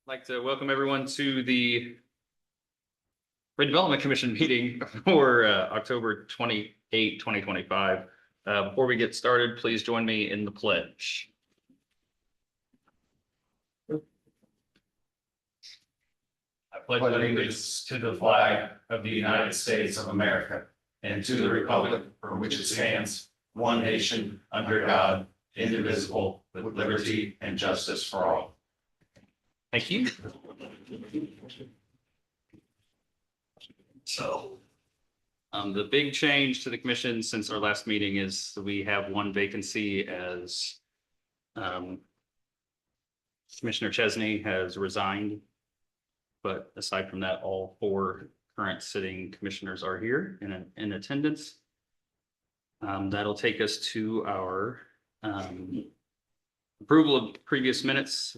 I'd like to welcome everyone to the Redevelopment Commission meeting for October 28, 2025. Before we get started, please join me in the pledge. I pledge allegiance to the flag of the United States of America and to the republic for which it stands, one nation, under God, indivisible, with liberty and justice for all. Thank you. So, the big change to the commission since our last meeting is that we have one vacancy as Commissioner Chesney has resigned. But aside from that, all four current sitting commissioners are here in attendance. That'll take us to our approval of previous minutes.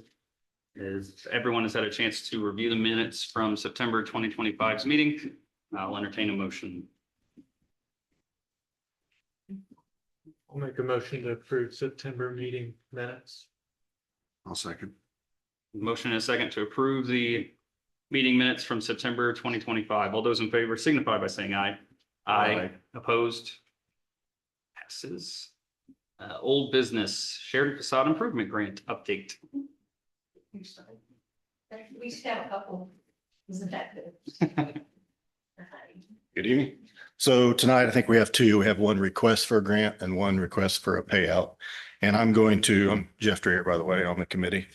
As everyone has had a chance to review the minutes from September 2025's meeting, I'll entertain a motion. I'll make a motion to approve September meeting minutes. I'll second. Motion and a second to approve the meeting minutes from September 2025. All those in favor signify by saying aye. Aye. Opposed? Passes. Old business, Sheridan facade improvement grant update. We should have a couple. Isn't that good? Good evening. So tonight, I think we have two. We have one request for a grant and one request for a payout. And I'm Jeff Dreher, by the way, on the committee.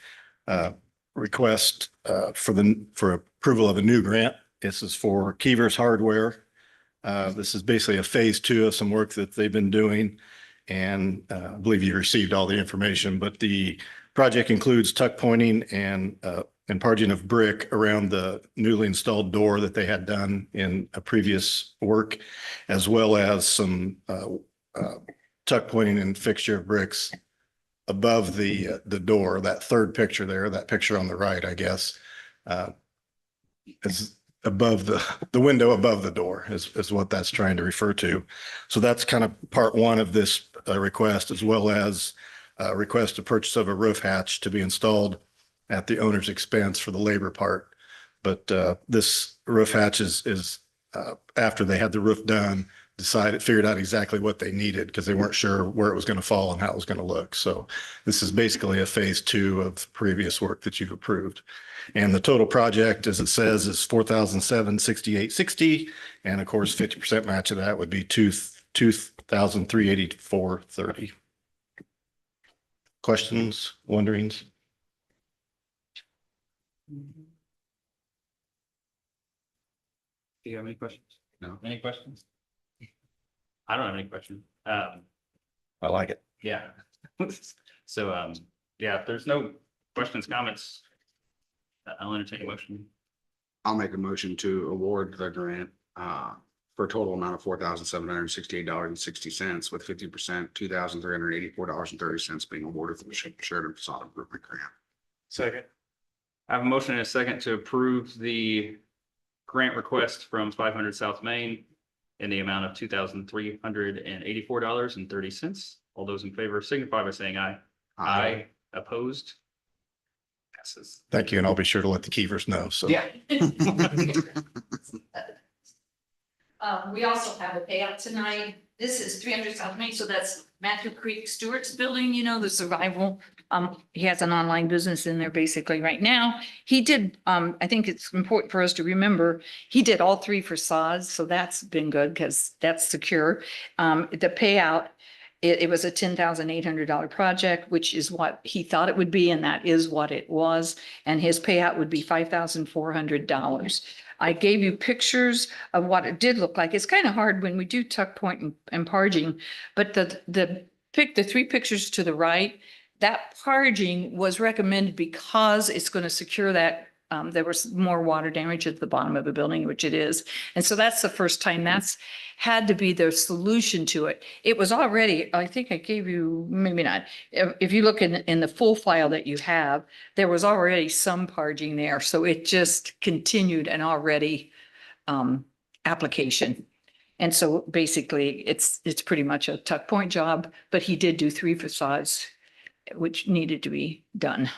Request for approval of a new grant. This is for Keever's Hardware. This is basically a phase 2 of some work that they've been doing. And I believe you received all the information, but the project includes tuck pointing and parging of brick around the newly installed door that they had done in a previous work, as well as some tuck pointing and fixture of bricks above the door. That third picture there, that picture on the right, I guess, is above the window above the door is what that's trying to refer to. So that's kind of part one of this request, as well as request to purchase of a roof hatch to be installed at the owner's expense for the labor part. But this roof hatch is after they had the roof done, figured out exactly what they needed because they weren't sure where it was going to fall and how it was going to look. So this is basically a phase 2 of previous work that you've approved. And the total project, as it says, is $4,768.60. And of course, 50% match of that would be $2,384.30. Questions, wonderings? Do you have any questions? No. Any questions? I don't have any questions. I like it. Yeah. So, yeah, if there's no questions, comments, I'll entertain a motion. I'll make a motion to award the grant for a total amount of $4,768.60 with 50%, $2,384.30 being awarded for the Sheridan facade improvement grant. Second. I have a motion and a second to approve the grant request from 500 South Main in the amount of $2,384.30. All those in favor signify by saying aye. Aye. Opposed? Passes. Thank you. And I'll be sure to let the Keevers know. So Yeah. We also have a payout tonight. This is 300 South Main, so that's Matthew Creek Stewart's building, you know, the survival. He has an online business in there basically right now. He did, I think it's important for us to remember, he did all 3 facades, so that's been good because that's secure. The payout, it was a $10,800 project, which is what he thought it would be, and that is what it was. And his payout would be $5,400. I gave you pictures of what it did look like. It's kind of hard when we do tuck point and parging, but the 3 pictures to the right, that parging was recommended because it's going to secure that. There was more water damage at the bottom of the building, which it is. And so that's the first time that's had to be the solution to it. It was already, I think I gave you, maybe not. If you look in the full file that you have, there was already some parging there. So it just continued an already application. And so basically it's pretty much a tuck point job, but he did do 3 facades, which needed to be done.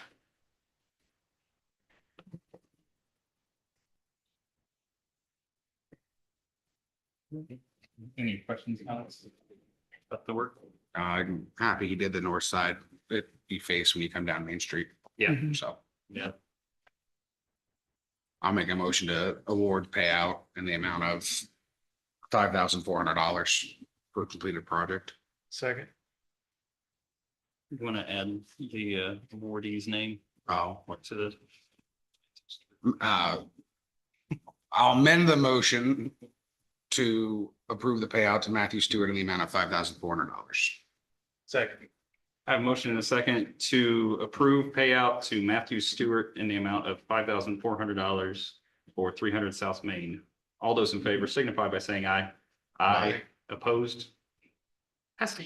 Any questions, comments about the work? I'm happy he did the north side that you face when you come down Main Street. Yeah. So Yeah. I'll make a motion to award payout in the amount of $5,400 for a completed project. Second. You want to add the awardee's name Oh, to the? I'll amend the motion to approve the payout to Matthew Stewart in the amount of $5,400. Second. I have a motion and a second to approve payout to Matthew Stewart in the amount of $5,400 for 300 South Main. All those in favor signify by saying aye. Aye. Opposed? Passed.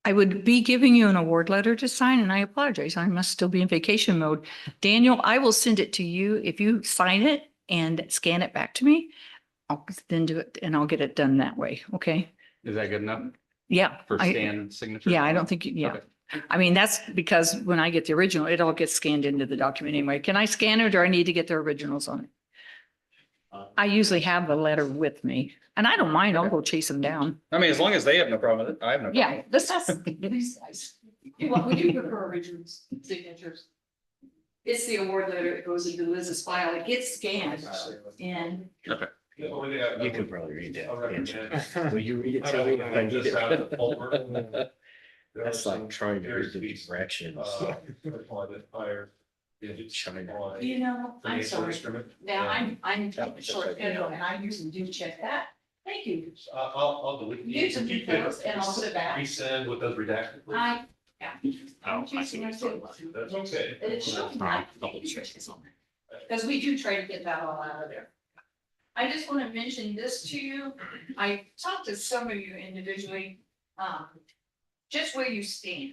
I would be giving you an award letter to sign, and I apologize. I must still be in vacation mode. Daniel, I will send it to you. If you sign it and scan it back to me, I'll then do it and I'll get it done that way. Okay? Is that good enough Yeah. for I- scan signature? Yeah, I don't think, yeah. Okay. I mean, that's because when I get the original, it all gets scanned into the document anyway. Can I scan it or I need to get the originals on it? I usually have the letter with me and I don't mind. I'll go chase them down. I mean, as long as they have no problem with it, I have no. Yeah, this has, these guys. Well, we do prefer originals, signatures. It's the award letter. It goes into Liz's file. It gets scanned and You could probably read that. Will you read it to me? if I need it? That's like trying to read the directions. China. you know, I'm sorry. Now I'm short schedule and I usually do check that. Thank you. I'll delete. You some details and I'll sit back. Resend with those redacted. please? I, yeah. Oh, I see what you're talking about. That's okay. It shows my matrix on there. Because we do try to get that all out of there. I just want to mention this to you. I talked to some of you individually, just where you stand.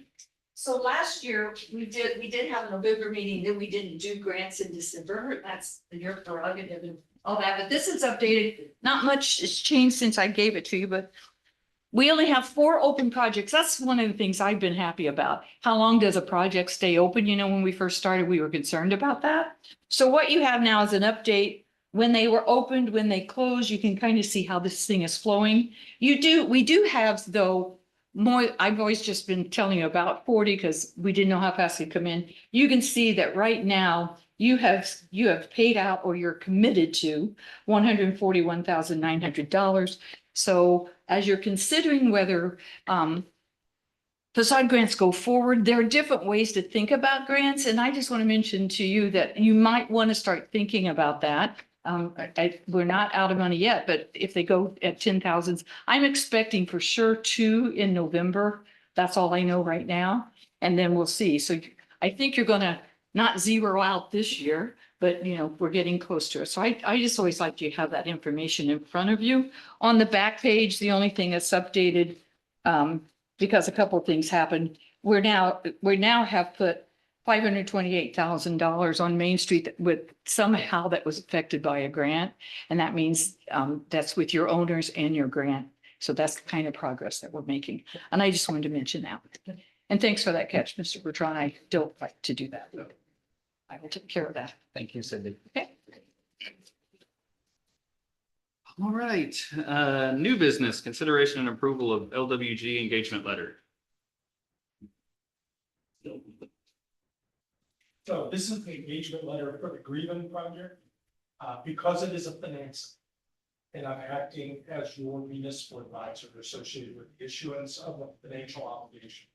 So last year, we did have a November meeting, then we didn't do grants in December. That's your prerogative and all that, but this is updated. Not much has changed since I gave it to you, but we only have 4 open projects. That's one of the things I've been happy about. How long does a project stay open? You know, when we first started, we were concerned about that. So what you have now is an update. When they were opened, when they closed, you can kind of see how this thing is flowing. We do have though, more, I've always just been telling you about 40 because we didn't know how fast it'd come in. You can see that right now you have paid out or you're committed to $141,900. So as you're considering whether facade grants go forward, there are different ways to think about grants. And I just want to mention to you that you might want to start thinking about that. We're not out of money yet, but if they go at 10,000s, I'm expecting for sure 2 in November. That's all I know right now. And then we'll see. So I think you're going to not zero out this year, but you know, we're getting close to it. So I just always like you to have that information in front of you. On the back page, the only thing that's updated, because a couple of things happened, we now have put $528,000 on Main Street with somehow that was affected by a grant. And that means that's with your owners and your grant. So that's the kind of progress that we're making. And I just wanted to mention that. And thanks for that catch, Mr. Bertrand. I don't like to do that. I will take care of that. Thank you, Cindy. Okay. All right, new business, consideration and approval of LWG engagement letter. So this is the engagement letter for the Green project. Because it is a finance. And I'm acting as your municipal advisor associated with the issuance of a financial obligation.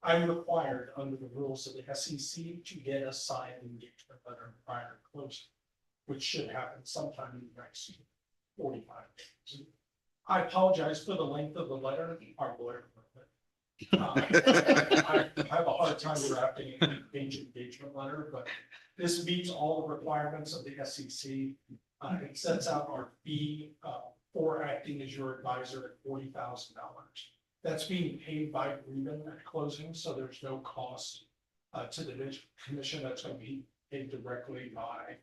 I'm required under the rules of the SEC to get a signed engagement letter prior to closing, which should happen sometime in the next 45 days. I apologize for the length of the letter. Our lawyer. I have a hard time drafting an engagement letter, but this meets all the requirements of the SEC. It sets out our fee for acting as your advisor at $40,000. That's being paid by Redevelopment at closing, so there's no cost to the commission. That's going to be paid directly by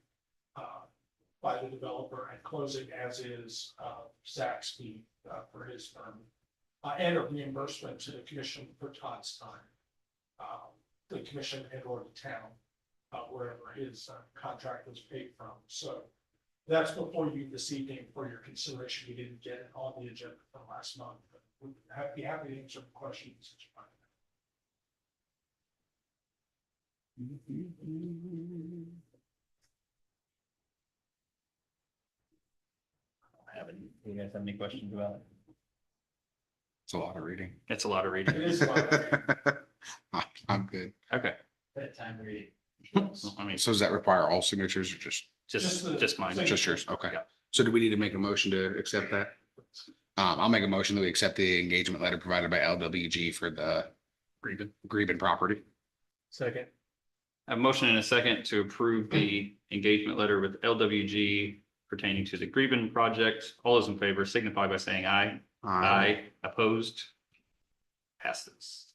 the developer at closing, as is Zach's fee for his firm. And a reimbursement to the commission for Todd's time. The commission and or the town, wherever his contract was paid from. So That's before you this evening for your consideration. We didn't get it on the agenda from last month, but we'd be happy to answer questions that you might have. You guys have any questions about it? It's a lot of reading. It's a lot of It reading. is a lot of- I'm good. Okay. Bedtime reading. I mean, So does that require all signatures or just just mine. just yours? Okay. Yeah. So do we need to make a motion to accept that? I'll make a motion that we accept the engagement letter provided by LWG for the Greben property. Second. A motion and a second to approve the engagement letter with LWG pertaining to the Greben project. All those in favor signify by saying aye. Aye. Opposed? Passes.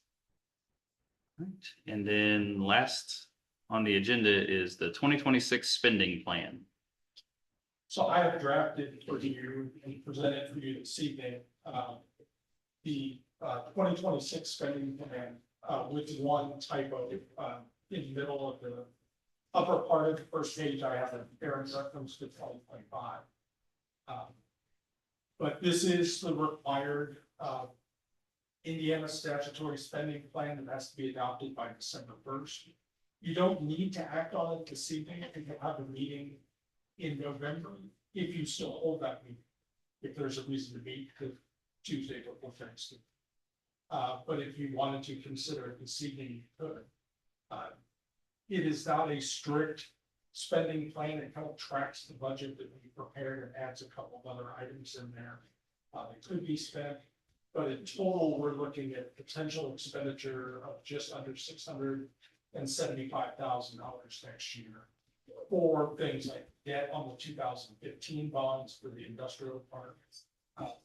Right. And then last on the agenda is the 2026 spending plan. So I have drafted for you and presented for you this evening, the 2026 spending plan, with one typo, in the middle of the upper part of the first page, I have a parent reference to 2025. But this is the required, Indiana statutory spending plan that has to be adopted by December 1st. You don't need to act on it this evening, and you'll have a meeting in November, if you still hold that meeting, if there's a reason to meet, the Tuesday before Thanksgiving. But if you wanted to consider it this evening, you could. It is not a strict spending plan. It kind of tracks the budget that we prepared and adds a couple of other items in there. That could be spent, but in total, we're looking at potential expenditure of just under $675,000 next year. For things like debt on the 2015 bonds for the industrial park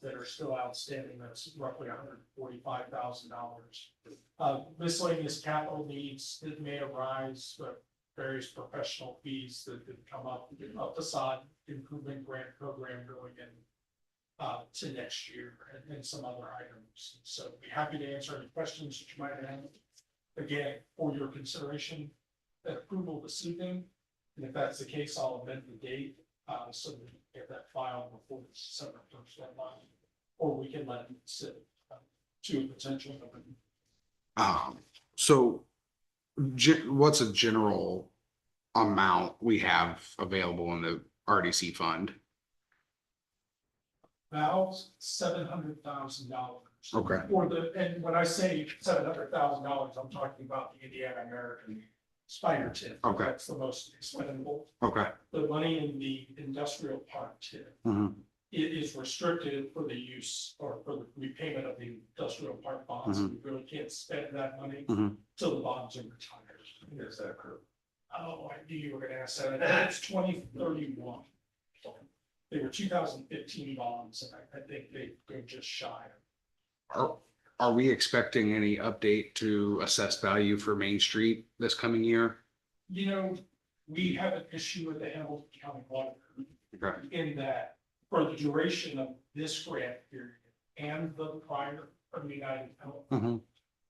that are still outstanding, that's roughly $145,000. Miscellaneous capital needs that may arise, but various professional fees that come up, a facade improvement grant program going in to next year, and some other items. So be happy to answer any questions that you might have. Again, for your consideration and approval this evening. And if that's the case, I'll amend the date, so that we can get that filed before the December 1st deadline, or we can let it sit to a potential. So what's a general amount we have available in the RDC fund? About $700,000. Okay. And when I say $700,000, I'm talking about the Indiana American Spider tip. Okay. That's the most expendable. Okay. The money in the industrial park tip. Mhm. It is restricted for the use or for the repayment of the industrial park bonds. Mhm. We really can't spend that money Mhm. till the bonds are retired. There's that curve. Oh, I knew you were gonna ask that. It's 2031. They were 2015 bonds, and I think they go just shy. Are we expecting any update to assessed value for Main Street this coming year? You know, we have an issue with the Hamilton County Auditor Okay. in that for the duration of this grant period and the prior from United Health, Mhm.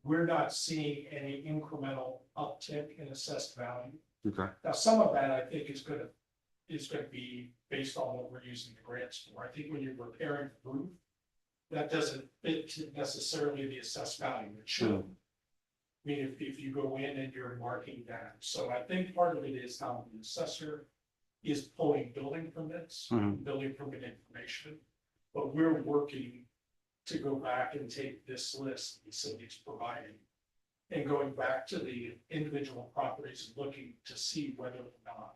we're not seeing any incremental uptick in assessed value. Okay. Now, some of that I think is gonna be based on what we're using the grants for. I think when you're repairing the roof, that doesn't fit necessarily the assessed value. It should. I mean, if you go in and you're marking that, so I think part of it is how the assessor is pulling building permits, Mhm. building permit information. But we're working to go back and take this list the city's providing. And going back to the individual properties and looking to see whether or not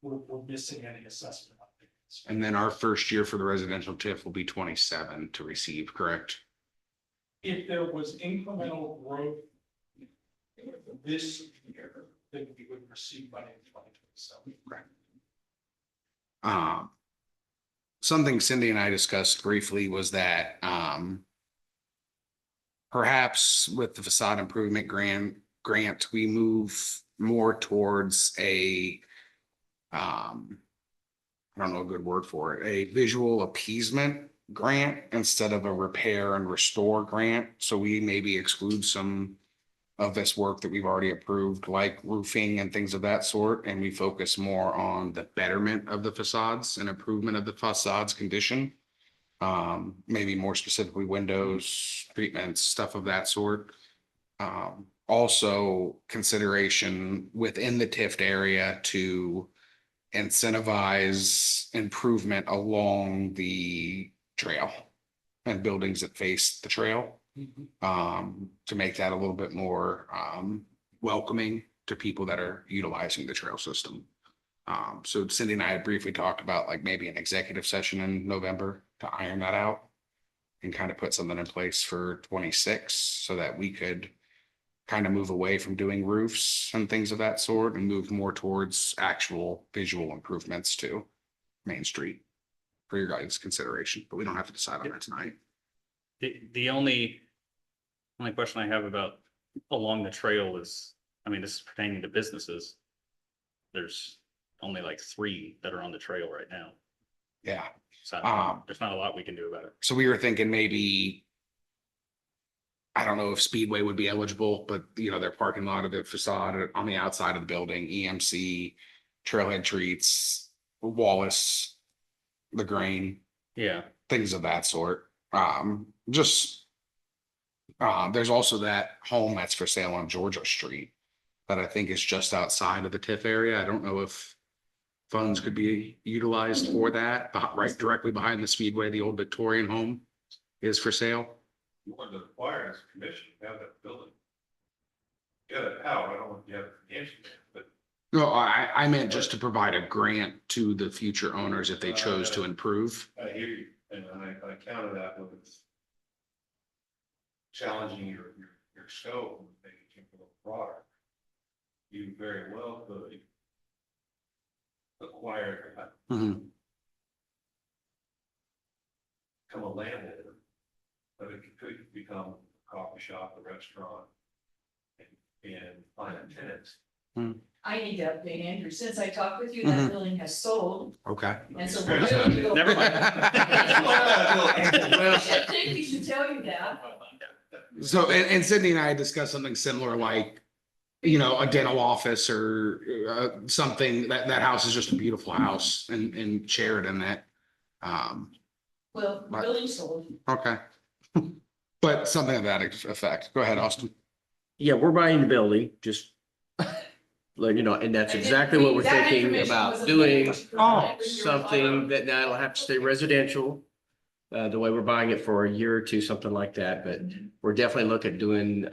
we're missing any assessment updates. And then our first year for the residential TIF will be 27 to receive, correct? If there was incremental growth this year, then we would receive money in 2027. Something Cindy and I discussed briefly was that, perhaps with the facade improvement grant, we move more towards I don't know a good word for it, a visual appeasement grant instead of a repair and restore grant. So we maybe exclude some of this work that we've already approved, like roofing and things of that sort, and we focus more on the betterment of the facades and improvement of the facades condition. Maybe more specifically, windows, treatments, stuff of that sort. Also consideration within the TIFT area to incentivize improvement along the trail and buildings that face the trail. To make that a little bit more welcoming to people that are utilizing the trail system. So Cindy and I had briefly talked about like maybe an executive session in November to iron that out and kind of put something in place for 26 so that we could kind of move away from doing roofs and things of that sort and move more towards actual visual improvements to Main Street for your guys' consideration, but we don't have to decide on that tonight. The only question I have about along the trail is, I mean, this is pertaining to businesses. There's only like 3 that are on the trail right now. Yeah. So there's not a lot we can do about it. So we were thinking maybe, I don't know if Speedway would be eligible, but you know, their parking lot of the facade on the outside of the building, EMC, Trailhead Treats, Wallace, the Grain, Yeah. things of that sort. There's also that home that's for sale on Georgia Street that I think is just outside of the TIF area. I don't know if funds could be utilized for that, but right directly behind the Speedway, the old Victorian home is for sale. You want to require as a commission to have that building. Get it out, I don't want you to have the answer, but. No, I meant just to provide a grant to the future owners if they chose to improve. I hear you, and I counter that with challenging your scope, and making it a little broader. You very well could acquire, Mhm. become a landlord, but it could become a coffee shop, a restaurant, and find tenants. I need to update Andrew. Since I talked with you, that building has sold. Okay. And so we're ready to go. Never mind. I think we should tell you that. So, and Sydney and I discussed something similar, like, you know, a dental office or something. That house is just a beautiful house in Sheridan that, Well, the building sold. okay. But something of that effect. Go ahead, Austin. Yeah, we're buying the building, just let you know, and that's exactly what we're That thinking information about wasn't doing. there when you were talking Something that now it'll have to stay residential. The way we're buying it for a year or two, something like that, but we're definitely looking at doing,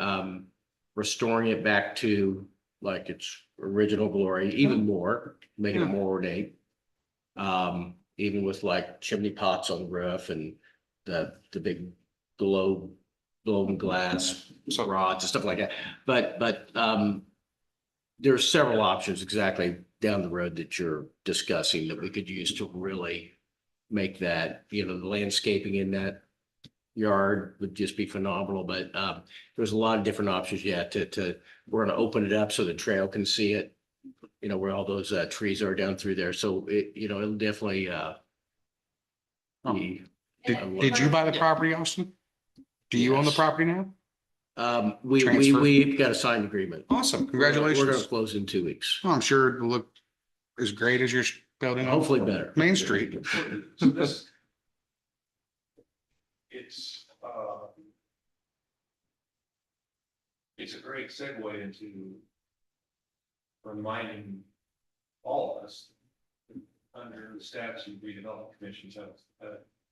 restoring it back to like its original glory, even more, making it more ornate. Even with like chimney pots on the roof and the big globe glass rods and stuff like that. But there's several options exactly down the road that you're discussing that we could use to really make that, you know, the landscaping in that yard would just be phenomenal. But there's a lot of different options yet we're gonna open it up so the trail can see it, you know, where all those trees are down through there. So it, you know, it'll definitely be. Did you buy the property, Austin? Do you own the Yes. property now? We've got a signed agreement. Awesome. We're gonna Congratulations. close in 2 weeks. Oh, I'm sure it'll look as great as your building. on Hopefully better. Main Street. So this. It's a great segue into reminding all of us under the statute, redevelopment commissions have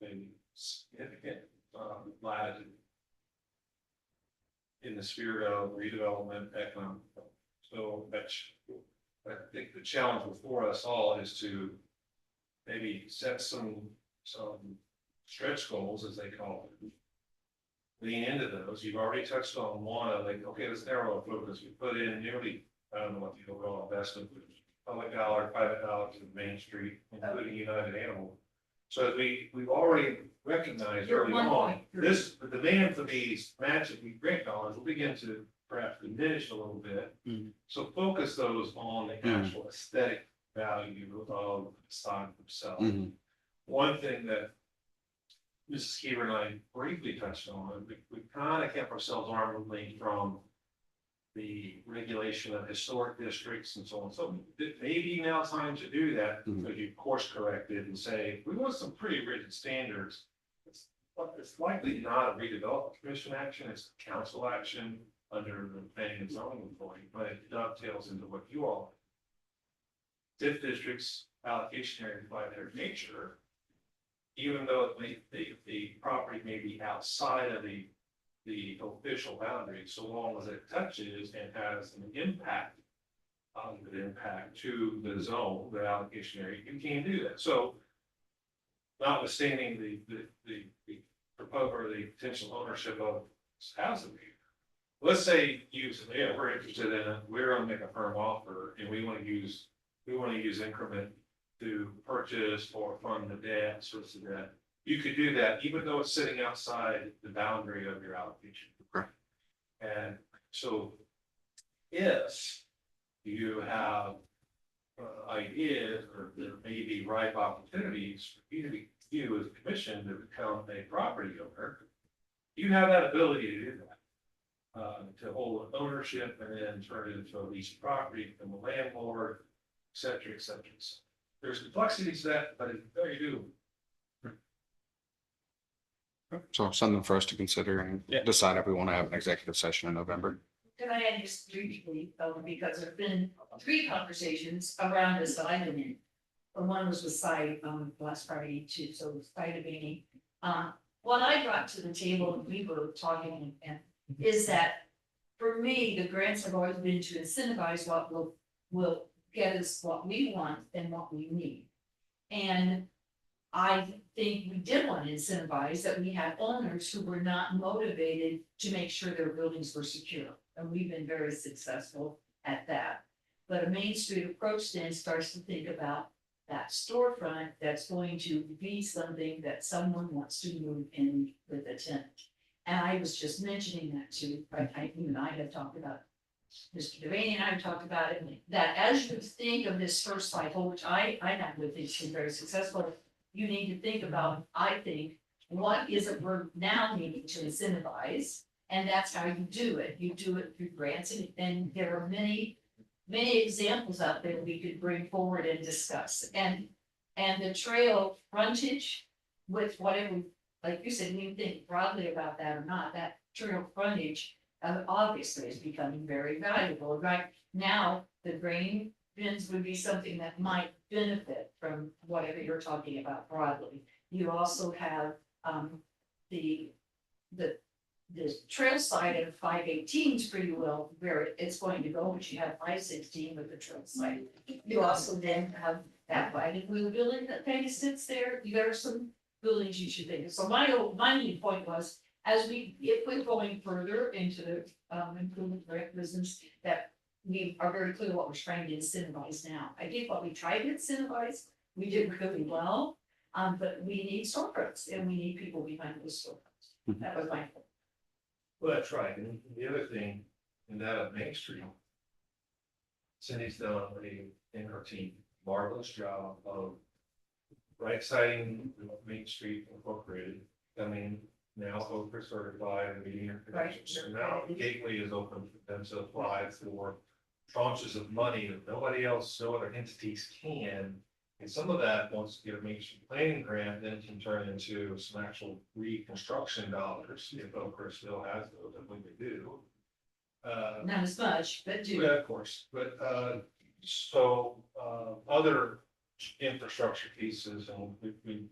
a significant latitude in the spirit of redevelopment, economic. So that's, I think the challenge before us all is to maybe set some stretch goals, as they call it. Lean into those. You've already touched on one of like, okay, let's narrow our focus. We put in nearly, I don't know what the overall investment, but public dollar, private dollars in Main Street, including United Animal. So we've already recognized You're early one on, point. the demand for these matches, we grant dollars will begin to perhaps diminish a little bit. So focus those on the actual aesthetic value of the facade themselves. One thing that Mrs. Keever and I briefly touched on, we kind of kept ourselves arm's length from the regulation of historic districts and so on. So maybe now time to do that, because you course corrected and say, we want some pretty rigid standards. It's likely not a redevelopment commission action, it's council action under the planning and zoning authority, but it dovetails into what you all. TIF districts allocationary by their nature, even though the property may be outside of the official boundary, so long as it touches and has an impact, positive impact to the zone, the allocation area, you can't do that. So notwithstanding the proposal or the potential ownership of housing, let's say you say, yeah, we're interested in it, we're gonna make a firm offer, and we want to use increment to purchase or fund the debt, sorts of debt. You could do that even though it's sitting outside the boundary of your allocation. Okay. And so if you have ideas or there may be ripe opportunities for you as a commission to become a property owner, you have that ability to do that. To hold ownership and then turn it into a leased property, become a landlord, et cetera, et cetera. So there's complexities to that, but there you do. So something for us to consider and Yeah. decide if we want to have an executive session in November. Can I add just briefly, because there've been 3 conversations around this that I've been in. One was with Cy, last Friday too, so Cy Devini. What I brought to the table, and we were talking, and is that for me, the grants have always been to incentivize what will get us what we want and what we need. And I think we did want to incentivize that we had owners who were not motivated to make sure their buildings were secure. And we've been very successful at that. But a Main Street approach then starts to think about that storefront that's going to be something that someone wants to move in with a tenant. And I was just mentioning that too, you and I have talked about, Mr. Devaney and I have talked about it, that as you think of this first cycle, which I have with it's been very successful, you need to think about, I think, what is it we're now needing to incentivize, and that's how you do it. You do it through grants, and there are many examples out there we could bring forward and discuss. And the trail frontage with whatever, like you said, we think broadly about that or not, that trail frontage obviously is becoming very valuable. Right now, the grain bins would be something that might benefit from whatever you're talking about broadly. You also have the trail side of 518 is pretty well where it's going to go, but you have 516 with the trail side. You also then have that wagon wheel building that kind of sits there. There are some buildings you should think of. So my main point was, if we're going further into the improvement grant business, that we are very clear what we're trying to incentivize now. I think what we tried to incentivize, we did really well, but we need storefronts and we need people behind those storefronts. That was my point. Well, that's right. And the other thing, in that of Main Street, Cindy's done in her team, marvelous job of right siding Main Street Incorporated. I mean, now Oprah certified and meeting their credentials. So now Gateway is open for them to apply for tranches of money that nobody else, no other entities can. And some of that, once you get a Main Street planning grant, then can turn into some actual reconstruction dollars, if Oprah still has those, I think they do. Not as much, but do. Yeah, of course, but, other infrastructure pieces, and we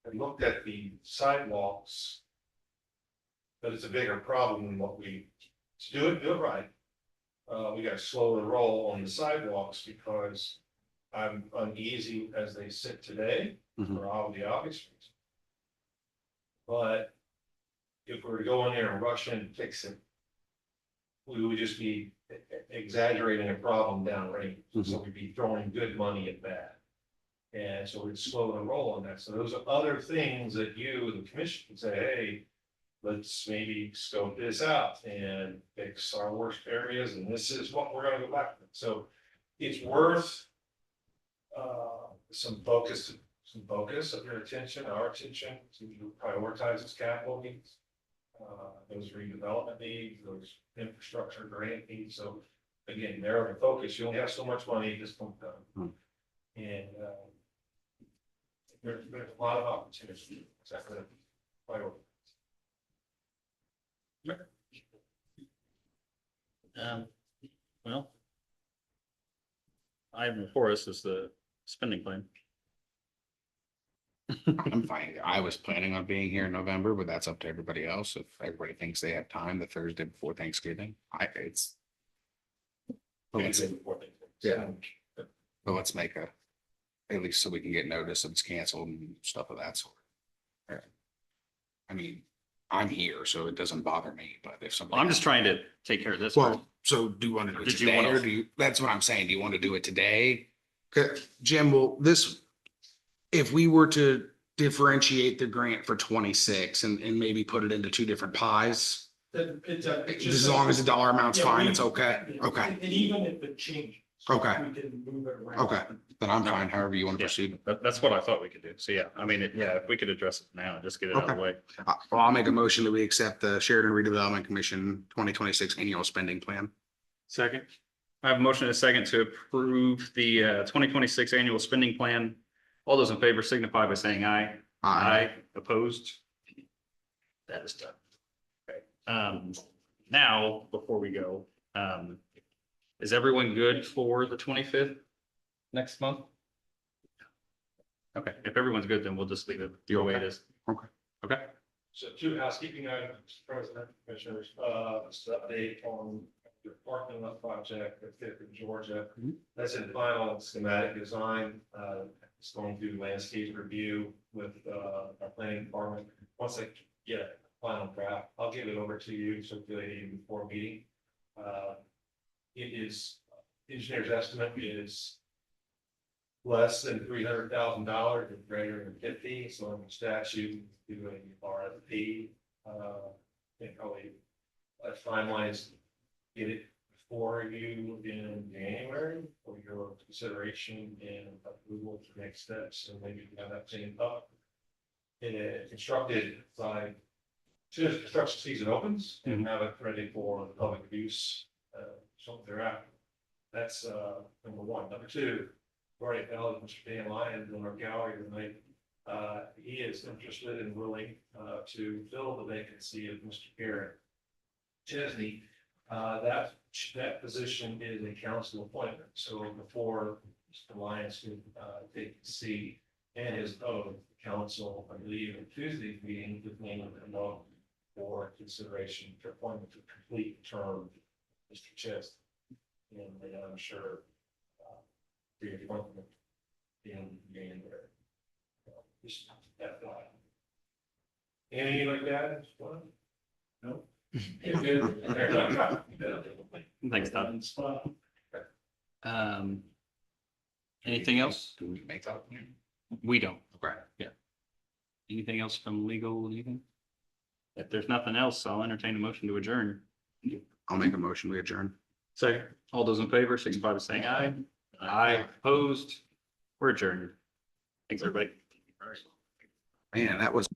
have looked at the sidewalks, but it's a bigger problem than what to do it right. We got to slow the roll on the sidewalks because I'm uneasy as they sit today for all the obvious reasons. But if we were to go in there and rush in and fix it, we would just be exaggerating a problem downrange. So we'd be throwing good money at bad. And so we'd slow the roll on that. So those are other things that you, the commission, can say, hey, let's maybe scope this out and fix our worst areas. And this is what we're gonna go back to. So it's worth some focus of your attention, our attention to prioritize its capital needs. those redevelopment needs, those infrastructure grant needs. So again, narrow the focus. You only have so much money this month. And there's a lot of opportunity. Exactly. Well. Item before us is the spending plan. I'm fine. I was planning on being here in November, but that's up to everybody else. If everybody thinks they have time the Thursday before Thanksgiving, it's. Yeah. But let's make at least so we can get notice if it's canceled and stuff of that sort. I mean, I'm here, so it doesn't bother me, but if somebody. I'm just trying to take care of this. Well, so do you want to do it Did you today wanna- or do you, that's what I'm saying. Do you want to do it today? 'Cause, Jim, will this, if we were to differentiate the grant for 26 and maybe put it into two different pies, as long as the dollar amount's fine, it's okay. Okay. And even if it changes. Okay. We can move it around. Okay, then I'm fine, however you want to Yeah. proceed. That's what I thought we could do. So yeah, I mean, yeah, if we could address it now, and just get it out of the way. Well, I'll make a motion that we accept the Sheridan Redevelopment Commission 2026 annual spending plan. Second. I have a motion and a second to approve the 2026 annual spending plan. All those in favor signify by saying aye. Opposed? That is done. Okay, now, before we go, is everyone good for the 25th next month? Okay, if everyone's good, then we'll just leave it the way it is. Okay. Okay, So two housekeeping items, Mr. President, Commissioners, just an update on your parking lot project at Fifth and Georgia. That's in final schematic design. It's going through landscape review with our planning department. Once I get a final draft, I'll give it over to you circulating before meeting. It is, engineer's estimate is less than $300,000 and greater than 50. So in the statute, do a RFP. And probably finalize, get it for you in January for your consideration and approval for next steps. And maybe have that thing up. Constructed by, as soon as construction season opens and have it ready for public use. Something thereafter. That's number one. Number two, already found Mr. Dan Lyons in our gallery tonight. He is interested and willing to fill the vacancy of Mr. Garrett Chesney. That position is a council appointment. So before Mr. Lyons can take the seat and his own council, I believe, in Tuesday's meeting, the name of the note for consideration for appointment to complete term. Mr. Chest, and I'm sure the appointment in January. Just that thought. Anything like that? No. thanks, Todd. Anything else? Do we make that? We don't. Okay. Yeah. Anything else from legal, anything? If there's nothing else, I'll entertain a motion to adjourn. I'll make a motion, we adjourn. Second. All those in favor, signify by saying aye. Aye, opposed. We're adjourned. Thanks, everybody. Man, that was.